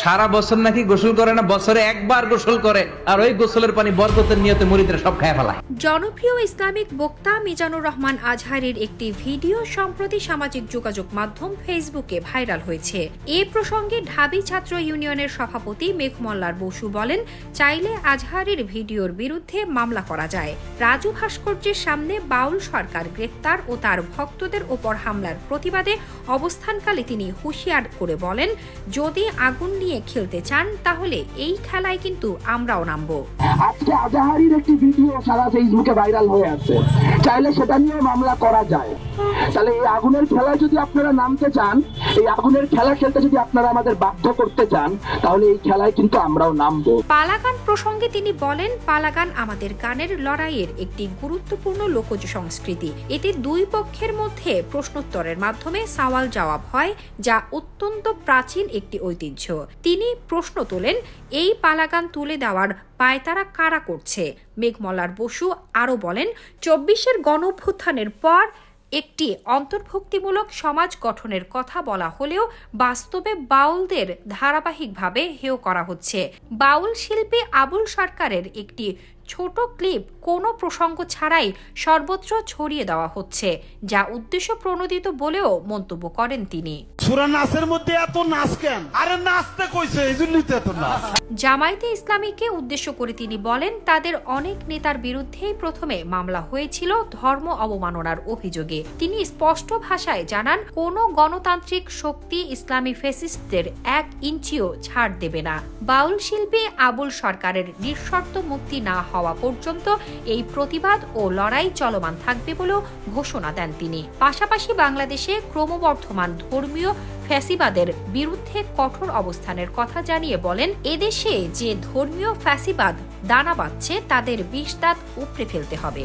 সারা বছর নাকি গোসল করে না, বছরে একবার গোসল করে, আর ওই গোসলের পানি বরকতের নিয়তে মুরিদরা সব খায় ফেলায়। জনপ্রিয় ইসলামিক বক্তা মিজানুর রহমান আজহারীর একটি ভিডিও সম্প্রতি সামাজিক যোগাযোগ মাধ্যম ফেসবুকে ভাইরাল হয়েছে। এ প্রসঙ্গে ঢাবি ছাত্র ইউনিয়নের সভাপতি মেঘমল্লার বসু বলেন, চাইলে আজহারীর ভিডিওর বিরুদ্ধে মামলা করা যায়। রাজু ভাস্কর্যের সামনে বাউল সরকার গ্রেফতার ও তার ভক্তদের ওপর হামলার প্রতিবাদে অবস্থানকালে তিনি হুঁশিয়ার করে বলেন, যদি আগুন নিয়ে খেলতে চান তাহলে এই খেলায় কিন্তু আমরাও নামবো। আজকে আজহারীর একটি ভিডিও সারা ফেসবুকে ভাইরাল হয়ে আছে, চাইলে সেটা নিয়ে মামলা করা যায়। তাহলে এই আগুনের খেলায় যদি আপনারা নামতে চান, এই আগুনের খেলা খেলতে যদি আপনারা আমাদের বাধ্য করতে চান, তাহলে এই খেলায় কিন্তু আমরাও নামবো। পালাগান প্রসঙ্গে তিনি বলেন, পালাগান আমাদের গানের লড়াইয়ের একটি গুরুত্বপূর্ণ লোকজ সংস্কৃতি। এতে দুই পক্ষের মধ্যে প্রশ্নোত্তরের মাধ্যমে সওয়াল জবাব হয়, যা অত্যন্ত প্রাচীন একটি ঐতিহ্য। তিনি প্রশ্ন তোলেন, এই পালাগান তুলে দেওয়ার পায়তারা কারা করছে? মেঘমল্লার বসু আরও বলেন, ২৪-এর গণঅভ্যুত্থানের পর একটি অন্তর্ভুক্তিমূলক সমাজ গঠনের কথা বলা হলেও বাস্তবে বাউলদের ধারাবাহিকভাবে হেয় করা হচ্ছে। বাউল শিল্পী আবুল সরকারের একটি ছোট ক্লিপ কোনো প্রসঙ্গ ছাড়াই সর্বত্র ছড়িয়ে দেওয়া হচ্ছে, যা উদ্দেশ্য প্রণোদিত বলেও মন্তব্য করেন তিনি। সূরা নাসের মধ্যে এত নাচ কেন? আরে নাচতে কইছে, এইজন্যই তো এত নাচ। জামায়াতে ইসলামীকে উদ্দেশ্য করে তিনি বলেন, তাদের অনেক নেতার বিরুদ্ধেই প্রথমে মামলা হয়েছিল ধর্ম অবমাননার অভিযোগে। তিনি স্পষ্ট ভাষায় জানান, কোনো গণতান্ত্রিক শক্তি ইসলামী ফ্যাসিস্টদের ১ ইঞ্চিও ছাড় দেবে না। বাউল শিল্পী আবুল সরকারের নিঃশর্ত মুক্তি না হওয়া পর্যন্ত এই প্রতিবাদ ও লড়াই চলমান থাকবে বলেও ঘোষণা দেন তিনি। পাশাপাশি বাংলাদেশে ক্রমবর্ধমান ধর্মীয় ফ্যাসিবাদের বিরুদ্ধে কঠোর অবস্থানের কথা জানিয়ে বলেন, এদেশে যে ধর্মীয় ফ্যাসিবাদ দানা বাঁধছে তাদের বিষ দাঁত উপড়ে ফেলতে হবে।